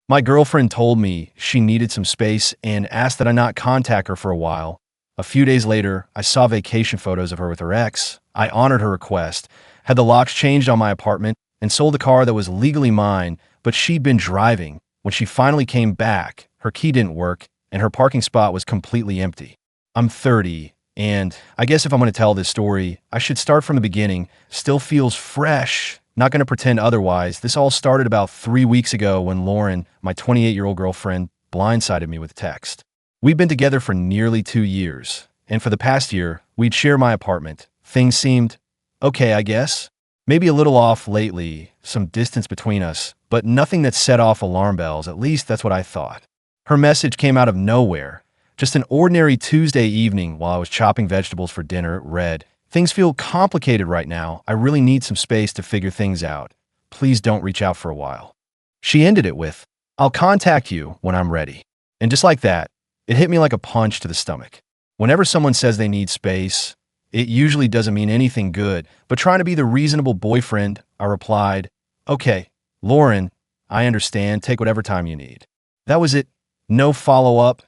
My girlfriend told me she needed some space and asked that I not contact her for a while. A few days later, I saw vacation photos of her with her ex. I honored her request, had the locks changed on my apartment, and sold the car that was legally mine, but she'd been driving. When she finally came back, her key didn't work, and her parking spot was completely empty. I'm 30, and I guess if I'm going to tell this story, I should start from the beginning. Still feels fresh. Not going to pretend otherwise. This all started about 3 weeks ago when Lauren, my 28-year-old girlfriend, blindsided me with a text. We'd been together for nearly 2 years, and for the past year, we'd share my apartment. Things seemed okay, I guess. Maybe a little off lately, some distance between us, but nothing that set off alarm bells. At least that's what I thought. Her message came out of nowhere. Just an ordinary Tuesday evening while I was chopping vegetables for dinner. Read, "Things feel complicated right now. I really need some space to figure things out. Please don't reach out for a while." She ended it with, "I'll contact you when I'm ready." And just like that, it hit me like a punch to the stomach. Whenever someone says they need space, it usually doesn't mean anything good, but trying to be the reasonable boyfriend, I replied, "Okay, Lauren, I understand. Take whatever time you need." That was it. No follow-up,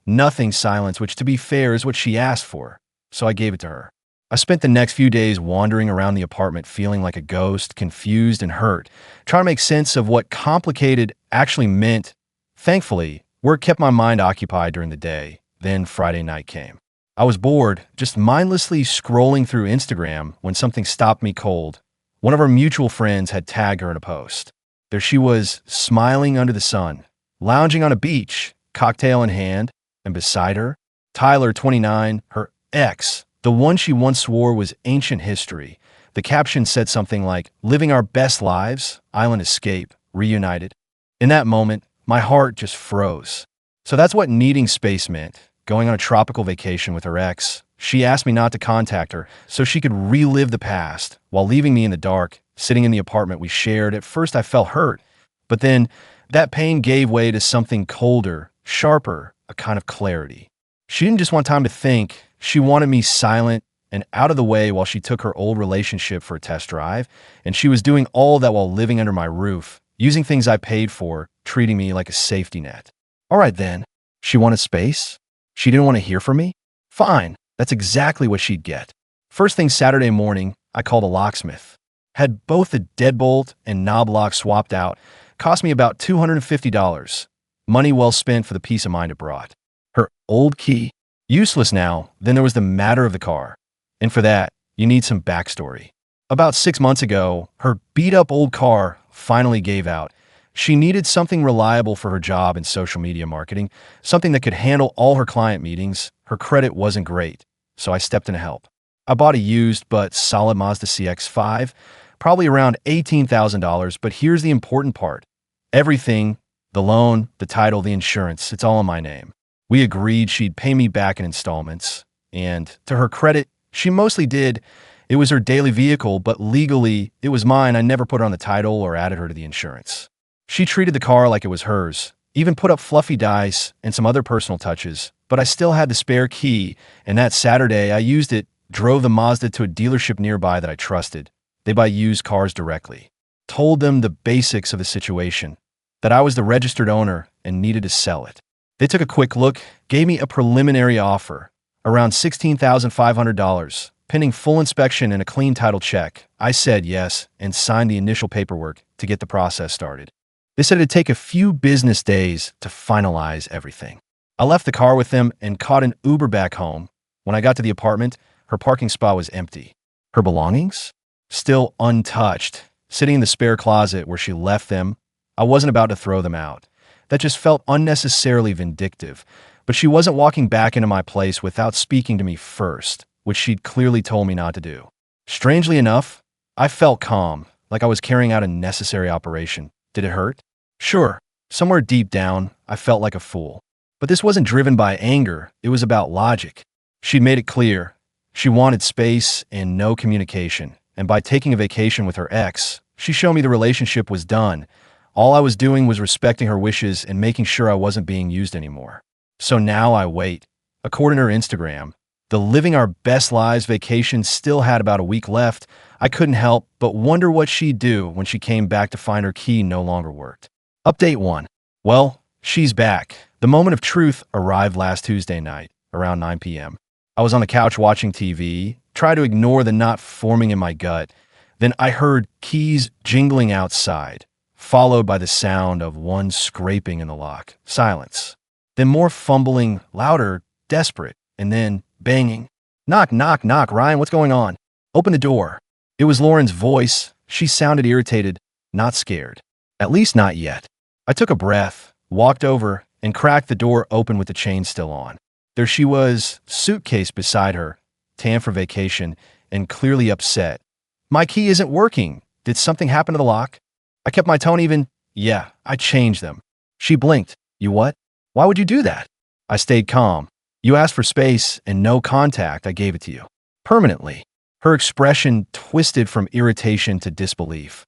nothing. Silence, which to be fair is what she asked for, so I gave it to her. I spent the next few days wandering around the apartment feeling like a ghost, confused and hurt, trying to make sense of what complicated actually meant. Thankfully, work kept my mind occupied during the day. Then Friday night came. I was bored, just mindlessly scrolling through Instagram when something stopped me cold. One of our mutual friends had tagged her in a post. There she was, smiling under the sun, lounging on a beach, cocktail in hand, and beside her, Tyler, 29, her ex, the one she once swore was ancient history. The caption said something like, "Living our best lives, island escape, reunited." In that moment, my heart just froze. So that's what needing space meant, going on a tropical vacation with her ex. She asked me not to contact her so she could relive the past while leaving me in the dark, sitting in the apartment we shared. At first I felt hurt, but then that pain gave way to something colder, sharper, a kind of clarity. She didn't just want time to think. She wanted me silent and out of the way while she took her old relationship for a test drive, and she was doing all that while living under my roof, using things I paid for, treating me like a safety net. All right then, she wanted space? She didn't want to hear from me? Fine, that's exactly what she'd get. First thing Saturday morning, I called a locksmith. Had both the deadbolt and knob lock swapped out. Cost me about $250. Money well spent for the peace of mind it brought. Her old key, useless now. Then there was the matter of the car. And for that, you need some backstory. About 6 months ago, her beat-up old car finally gave out. She needed something reliable for her job in social media marketing, something that could handle all her client meetings. Her credit wasn't great, so I stepped in to help. I bought a used but solid Mazda CX-5, probably around $18,000, but here's the important part. Everything, the loan, the title, the insurance, it's all in my name. We agreed she'd pay me back in installments, and to her credit, she mostly did. It was her daily vehicle, but legally, it was mine. I never put her on the title or added her to the insurance. She treated the car like it was hers, even put up fluffy dice and some other personal touches, but I still had the spare key, and that Saturday I used it, drove the Mazda to a dealership nearby that I trusted. They buy used cars directly. Told them the basics of the situation, that I was the registered owner and needed to sell it. They took a quick look, gave me a preliminary offer, around $16,500, pending full inspection and a clean title check. I said yes and signed the initial paperwork to get the process started. They said it'd take a few business days to finalize everything. I left the car with them and caught an Uber back home. When I got to the apartment, her parking spot was empty. Her belongings? Still untouched, sitting in the spare closet where she left them. I wasn't about to throw them out. That just felt unnecessarily vindictive. But she wasn't walking back into my place without speaking to me first, which she'd clearly told me not to do. Strangely enough, I felt calm, like I was carrying out a necessary operation. Did it hurt? Sure. Somewhere deep down, I felt like a fool. But this wasn't driven by anger. It was about logic. She'd made it clear. She wanted space and no communication. And by taking a vacation with her ex, she showed me the relationship was done. All I was doing was respecting her wishes and making sure I wasn't being used anymore. So now I wait. According to her Instagram, the Living Our Best Lives vacation still had about a week left. I couldn't help but wonder what she'd do when she came back to find her key no longer worked. Update 1. Well, she's back. The moment of truth arrived last Tuesday night, around 9 p.m. I was on the couch watching TV, tried to ignore the knot forming in my gut. Then I heard keys jingling outside, followed by the sound of one scraping in the lock. Silence. Then more fumbling, louder, desperate, and then banging. Knock, knock, knock, Ryan, what's going on? Open the door. It was Lauren's voice. She sounded irritated, not scared. At least not yet. I took a breath, walked over, and cracked the door open with the chain still on. There she was, suitcase beside her, tan for vacation, and clearly upset. My key isn't working. Did something happen to the lock? I kept my tone even. Yeah, I changed them. She blinked. You what? Why would you do that? I stayed calm. You asked for space and no contact. I gave it to you. Permanently. Her expression twisted from irritation to disbelief.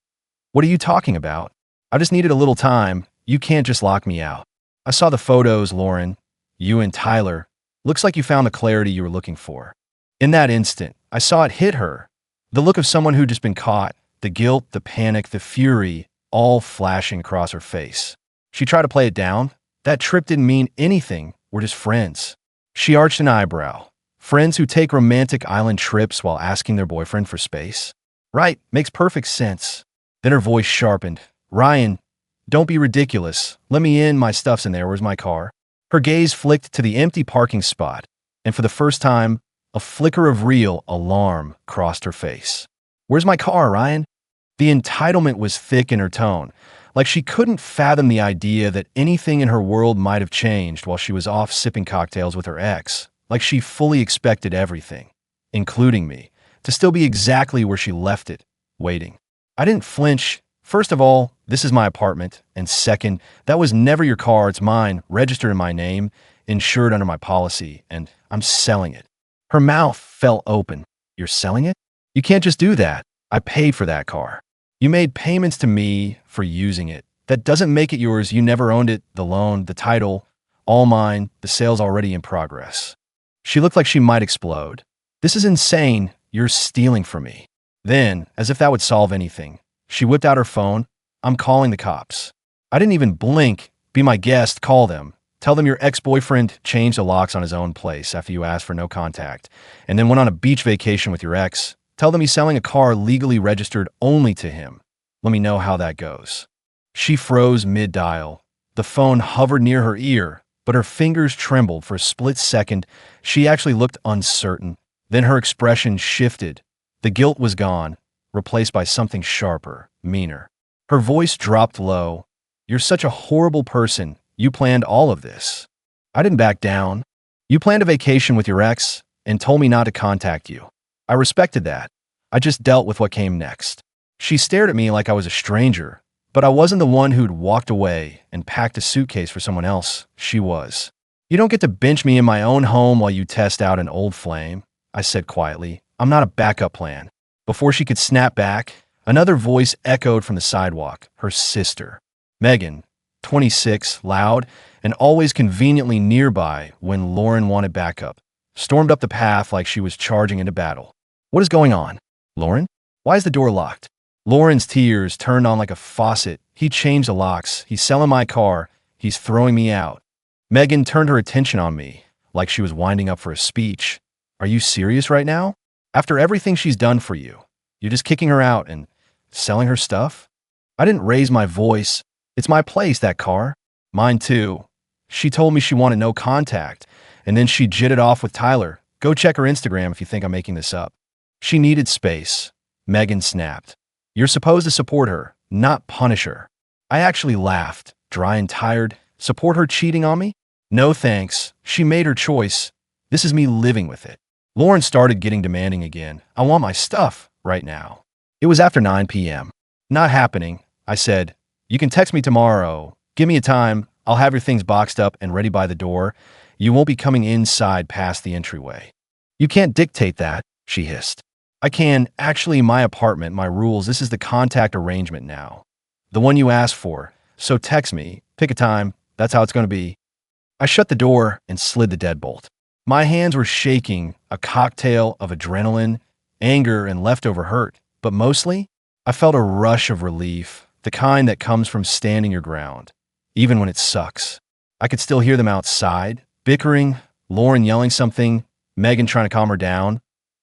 What are you talking about? I just needed a little time. You can't just lock me out. I saw the photos, Lauren. You and Tyler. Looks like you found the clarity you were looking for. In that instant, I saw it hit her. The look of someone who'd just been caught, the guilt, the panic, the fury, all flashing across her face. She tried to play it down. That trip didn't mean anything. We're just friends. She arched an eyebrow. Friends who take romantic island trips while asking their boyfriend for space? Right, makes perfect sense. Then her voice sharpened. Ryan, don't be ridiculous. Let me in, my stuff's in there. Where's my car? Her gaze flicked to the empty parking spot, and for the first time, a flicker of real alarm crossed her face. Where's my car, Ryan? The entitlement was thick in her tone, like she couldn't fathom the idea that anything in her world might have changed while she was off sipping cocktails with her ex, like she fully expected everything, including me, to still be exactly where she left it, waiting. I didn't flinch. First of all, this is my apartment, and second, that was never your car. It's mine, registered in my name, insured under my policy, and I'm selling it. Her mouth fell open. You're selling it? You can't just do that. I paid for that car. You made payments to me for using it. That doesn't make it yours. You never owned it. The loan, the title, all mine. The sale's already in progress. She looked like she might explode. This is insane. You're stealing from me. Then, as if that would solve anything, she whipped out her phone. I'm calling the cops. I didn't even blink. Be my guest. Call them. Tell them your ex-boyfriend changed the locks on his own place after you asked for no contact, and then went on a beach vacation with your ex. Tell them he's selling a car legally registered only to him. Let me know how that goes. She froze mid-dial. The phone hovered near her ear, but her fingers trembled for a split second. She actually looked uncertain. Then her expression shifted. The guilt was gone, replaced by something sharper, meaner. Her voice dropped low. You're such a horrible person. You planned all of this. I didn't back down. You planned a vacation with your ex and told me not to contact you. I respected that. I just dealt with what came next. She stared at me like I was a stranger, but I wasn't the one who'd walked away and packed a suitcase for someone else. She was. You don't get to bench me in my own home while you test out an old flame, I said quietly. I'm not a backup plan. Before she could snap back, another voice echoed from the sidewalk, her sister. Megan, 26, loud, and always conveniently nearby when Lauren wanted backup, stormed up the path like she was charging into battle. What is going on? Lauren? Why is the door locked? Lauren's tears turned on like a faucet. He changed the locks. He's selling my car. He's throwing me out. Megan turned her attention on me, like she was winding up for a speech. Are you serious right now? After everything she's done for you, you're just kicking her out and selling her stuff? I didn't raise my voice. It's my place, that car. Mine too. She told me she wanted no contact, and then she jitted off with Tyler. Go check her Instagram if you think I'm making this up. She needed space. Megan snapped. You're supposed to support her, not punish her. I actually laughed, dry and tired. Support her cheating on me? No thanks. She made her choice. This is me living with it. Lauren started getting demanding again. I want my stuff right now. It was after 9 p.m. Not happening, I said. You can text me tomorrow. Give me a time. I'll have your things boxed up and ready by the door. You won't be coming inside past the entryway. You can't dictate that, she hissed. I can. Actually, my apartment, my rules. This is the contact arrangement now. The one you asked for. So text me. Pick a time. That's how it's going to be. I shut the door and slid the deadbolt. My hands were shaking, a cocktail of adrenaline, anger, and leftover hurt. But mostly, I felt a rush of relief, the kind that comes from standing your ground, even when it sucks. I could still hear them outside, bickering, Lauren yelling something, Megan trying to calm her down,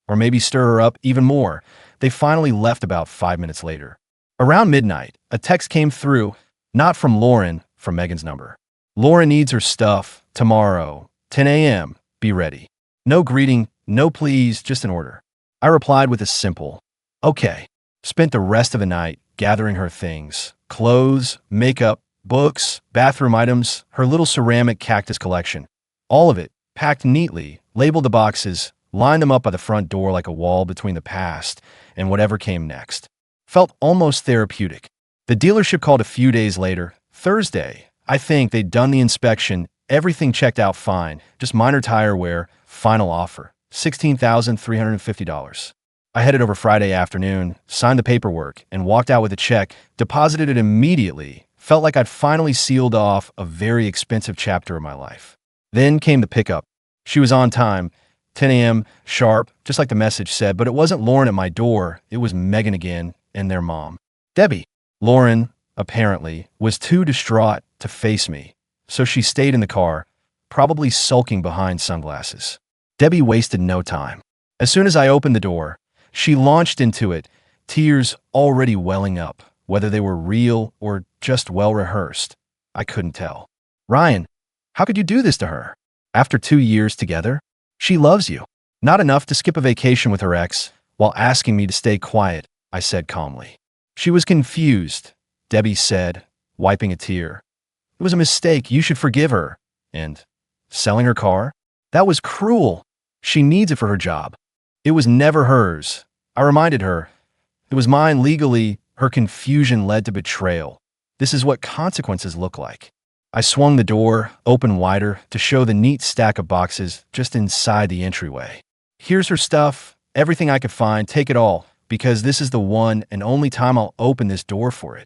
or maybe stir her up even more. They finally left about 5 minutes later. Around midnight, a text came through, not from Lauren, from Megan's number. Lauren needs her stuff tomorrow, 10 a.m. Be ready. No greeting, no please, just an order. I replied with a simple, okay. Spent the rest of the night gathering her things, clothes, makeup, books, bathroom items, her little ceramic cactus collection. All of it, packed neatly, labeled the boxes, lined them up by the front door like a wall between the past and whatever came next. Felt almost therapeutic. The dealership called a few days later, Thursday. I think they'd done the inspection, everything checked out fine, just minor tire wear, final offer, $16,350. I headed over Friday afternoon, signed the paperwork, and walked out with a check, deposited it immediately. Felt like I'd finally sealed off a very expensive chapter of my life. Then came the pickup. She was on time, 10 a.m., sharp, just like the message said, but it wasn't Lauren at my door. It was Megan again and their mom, Debbie. Lauren, apparently, was too distraught to face me, so she stayed in the car, probably sulking behind sunglasses. Debbie wasted no time. As soon as I opened the door, she launched into it, tears already welling up, whether they were real or just well-rehearsed. I couldn't tell. Ryan, how could you do this to her? After 2 years together? She loves you. Not enough to skip a vacation with her ex while asking me to stay quiet, I said calmly. She was confused, Debbie said, wiping a tear. It was a mistake. You should forgive her. And selling her car? That was cruel. She needs it for her job. It was never hers. I reminded her. It was mine legally. Her confusion led to betrayal. This is what consequences look like. I swung the door open wider to show the neat stack of boxes just inside the entryway. Here's her stuff, everything I could find, take it all, because this is the one and only time I'll open this door for it.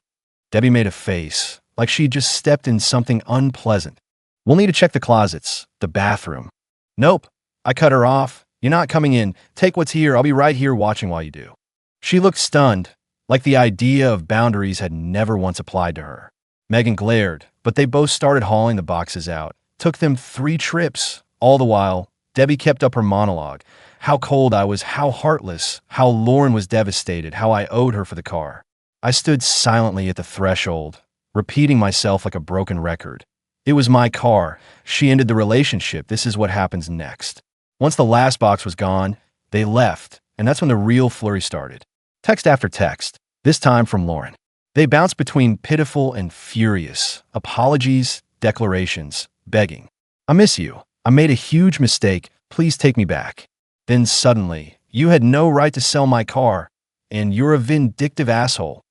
Debbie made a face, like she'd just stepped in something unpleasant. We'll need to check the closets, the bathroom. Nope, I cut her off. You're not coming in. Take what's here. I'll be right here watching while you do. She looked stunned, like the idea of boundaries had never once applied to her. Megan glared, but they both started hauling the boxes out. Took them 3 trips. All the while, Debbie kept up her monologue. How cold I was, how heartless, how Lauren was devastated, how I owed her for the car. I stood silently at the threshold, repeating myself like a broken record. It was my car. She ended the relationship. This is what happens next. Once the last box was gone, they left, and that's when the real flurry started. Text after text, this time from Lauren. They bounced between pitiful and furious, apologies, declarations, begging. I miss you. I made a huge mistake. Please take me back. Then suddenly, you had no right to sell my car, and you're a vindictive asshole.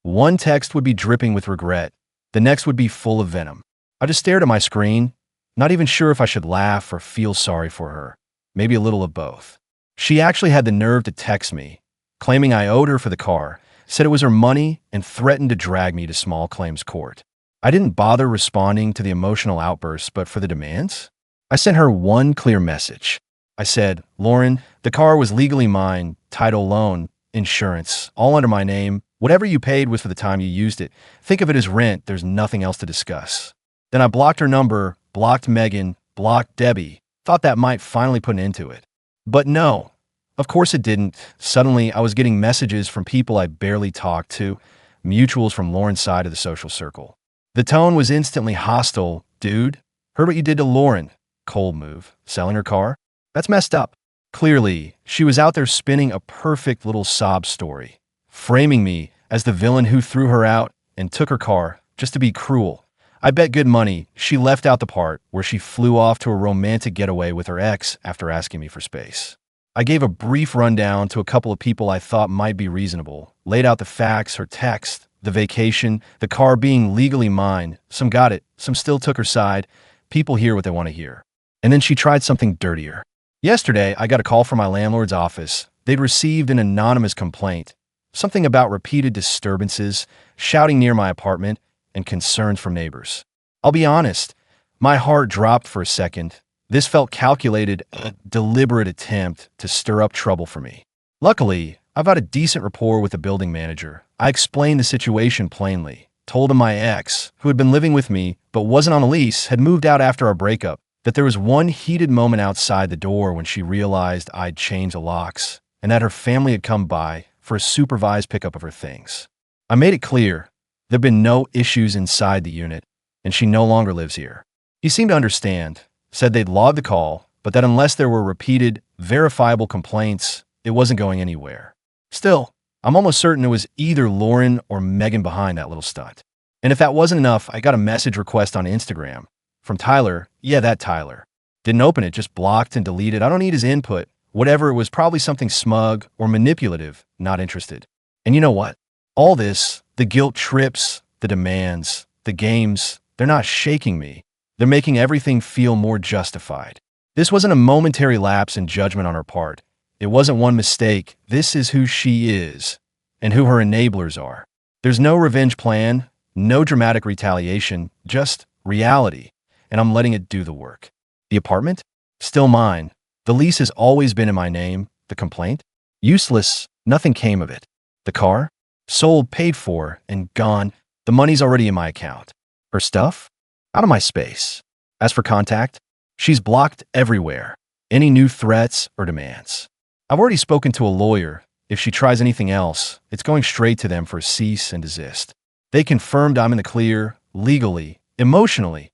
One text would be dripping with regret. The next would be full of venom. I just stared at my screen, not even sure if I should laugh or feel sorry for her. Maybe a little of both. She actually had the nerve to text me, claiming I owed her for the car, said it was her money, and threatened to drag me to small claims court. I didn't bother responding to the emotional outbursts, but for the demands? I sent her one clear message. I said, Lauren, the car was legally mine, title, loan, insurance, all under my name. Whatever you paid was for the time you used it. Think of it as rent. There's nothing else to discuss. Then I blocked her number, blocked Megan, blocked Debbie. Thought that might finally put an end to it. But no, of course it didn't. Suddenly, I was getting messages from people I barely talked to, mutuals from Lauren's side of the social circle. The tone was instantly hostile. Dude, heard what you did to Lauren. Cold move. Selling her car? That's messed up. Clearly, she was out there spinning a perfect little sob story, framing me as the villain who threw her out and took her car just to be cruel. I bet good money she left out the part where she flew off to a romantic getaway with her ex after asking me for space. I gave a brief rundown to a couple of people I thought might be reasonable, laid out the facts, her text, the vacation, the car being legally mine. Some got it, some still took her side. People hear what they want to hear. And then she tried something dirtier. Yesterday, I got a call from my landlord's office. They'd received an anonymous complaint, something about repeated disturbances, shouting near my apartment, and concerns from neighbors. I'll be honest, my heart dropped for a second. This felt calculated, a deliberate attempt to stir up trouble for me. Luckily, I've got a decent rapport with the building manager. I explained the situation plainly. told him my ex, who had been living with me but wasn't on a lease, had moved out after our breakup, that there was one heated moment outside the door when she realized I'd changed the locks and that her family had come by for a supervised pickup of her things. I made it clear there'd been no issues inside the unit, and she no longer lives here. He seemed to understand, said they'd logged the call, but that unless there were repeated, verifiable complaints, it wasn't going anywhere. Still, I'm almost certain it was either Lauren or Megan behind that little stunt. And if that wasn't enough, I got a message request on Instagram from Tyler. Yeah, that Tyler. Didn't open it, just blocked and deleted. I don't need his input. Whatever, it was probably something smug or manipulative, not interested. And you know what? All this, the guilt trips, the demands, the games, they're not shaking me. They're making everything feel more justified. This wasn't a momentary lapse in judgment on her part. It wasn't one mistake. This is who she is and who her enablers are. There's no revenge plan, no dramatic retaliation, just reality, and I'm letting it do the work. The apartment? Still mine. The lease has always been in my name. The complaint? Useless. Nothing came of it. The car? Sold, paid for, and gone. The money's already in my account. Her stuff? Out of my space. As for contact, she's blocked everywhere. Any new threats or demands. I've already spoken to a lawyer. If she tries anything else, it's going straight to them for a cease and desist. They confirmed I'm in the clear, legally, emotionally.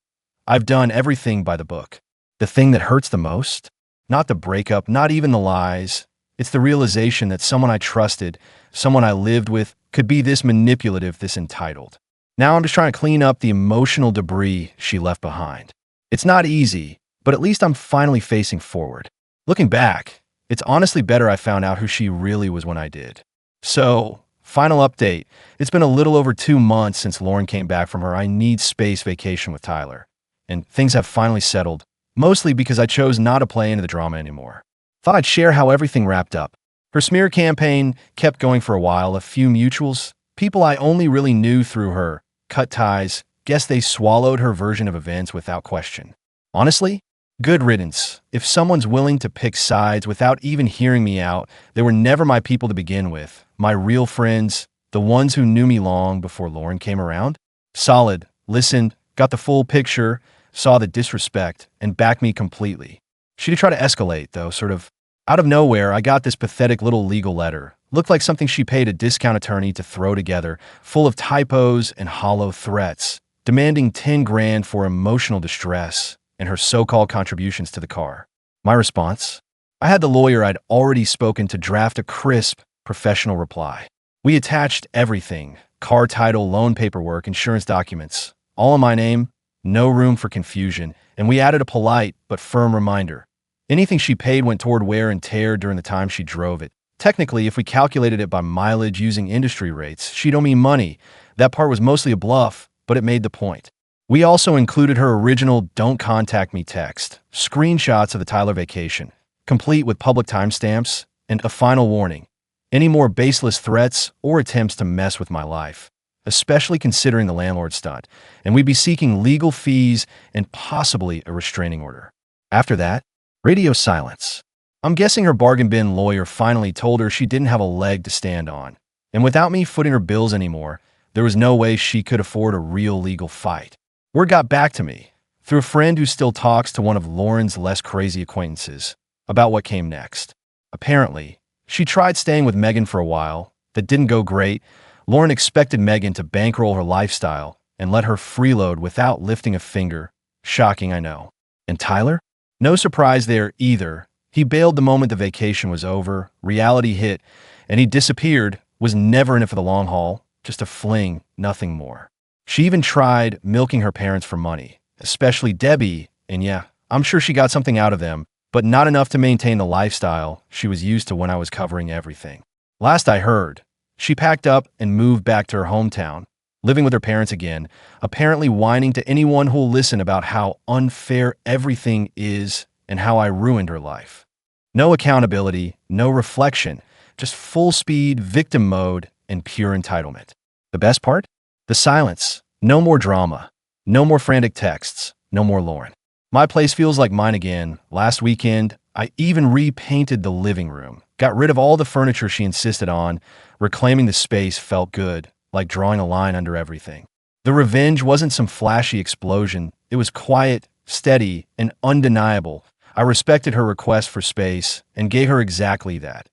I've done everything by the book. The thing that hurts the most? Not the breakup, not even the lies. It's the realization that someone I trusted, someone I lived with, could be this manipulative, this entitled. Now I'm just trying to clean up the emotional debris she left behind. It's not easy, but at least I'm finally facing forward. Looking back, it's honestly better I found out who she really was when I did. So, final update. It's been a little over 2 months since Lauren came back from her I need space vacation with Tyler. And things have finally settled, mostly because I chose not to play into the drama anymore. Thought I'd share how everything wrapped up. Her smear campaign kept going for a while. A few mutuals, people I only really knew through her, cut ties. Guess they swallowed her version of events without question. Honestly, good riddance. If someone's willing to pick sides without even hearing me out, they were never my people to begin with. My real friends, the ones who knew me long before Lauren came around. Solid, listened, got the full picture, saw the disrespect, and backed me completely. She did try to escalate, though, sort of. Out of nowhere, I got this pathetic little legal letter. Looked like something she paid a discount attorney to throw together, full of typos and hollow threats, demanding 10 grand for emotional distress and her so-called contributions to the car. My response? I had the lawyer I'd already spoken to draft a crisp, professional reply. We attached everything: car title, loan paperwork, insurance documents, all in my name, no room for confusion, and we added a polite but firm reminder. Anything she paid went toward wear and tear during the time she drove it. Technically, if we calculated it by mileage using industry rates, she'd owe me money. That part was mostly a bluff, but it made the point. We also included her original "Don't Contact Me" text, screenshots of the Tyler vacation, complete with public timestamps, and a final warning: any more baseless threats or attempts to mess with my life, especially considering the landlord stunt, and we'd be seeking legal fees and possibly a restraining order. After that, radio silence. I'm guessing her bargain bin lawyer finally told her she didn't have a leg to stand on, and without me footing her bills anymore, there was no way she could afford a real legal fight. Word got back to me, through a friend who still talks to one of Lauren's less crazy acquaintances, about what came next. Apparently, she tried staying with Megan for a while. That didn't go great. Lauren expected Megan to bankroll her lifestyle and let her freeload without lifting a finger. Shocking, I know. And Tyler? No surprise there either. He bailed the moment the vacation was over, reality hit, and he disappeared, was never in it for the long haul, just a fling, nothing more. She even tried milking her parents for money, especially Debbie, and yeah, I'm sure she got something out of them, but not enough to maintain the lifestyle she was used to when I was covering everything. Last I heard, she packed up and moved back to her hometown, living with her parents again, apparently whining to anyone who'll listen about how unfair everything is and how I ruined her life. No accountability, no reflection, just full speed, victim mode, and pure entitlement. The best part? The silence. No more drama. No more frantic texts. No more Lauren. My place feels like mine again. Last weekend, I even repainted the living room, got rid of all the furniture she insisted on. Reclaiming the space felt good, like drawing a line under everything. The revenge wasn't some flashy explosion. It was quiet, steady, and undeniable. I respected her request for space and gave her exactly that.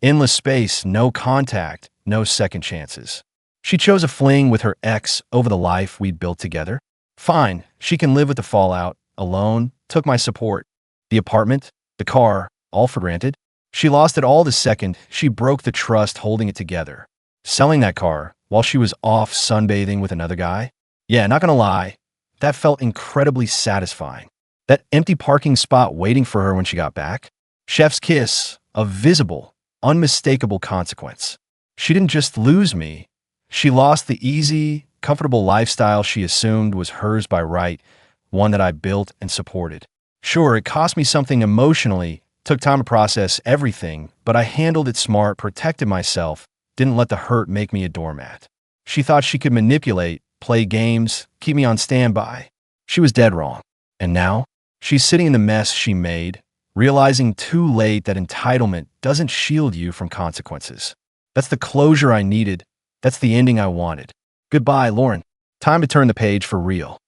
Endless space, no contact, no second chances. She chose a fling with her ex over the life we'd built together. Fine, she can live with the fallout. Alone, took my support. The apartment, the car, all for granted. She lost it all the second she broke the trust holding it together. Selling that car while she was off sunbathing with another guy? Yeah, not gonna lie, that felt incredibly satisfying. That empty parking spot waiting for her when she got back? Chef's kiss, a visible, unmistakable consequence. She didn't just lose me, she lost the easy, comfortable lifestyle she assumed was hers by right, one that I built and supported. Sure, it cost me something emotionally, took time to process everything, but I handled it smart, protected myself, didn't let the hurt make me a doormat. She thought she could manipulate, play games, keep me on standby. She was dead wrong. And now, she's sitting in the mess she made, realizing too late that entitlement doesn't shield you from consequences. That's the closure I needed. That's the ending I wanted. Goodbye, Lauren. Time to turn the page for real.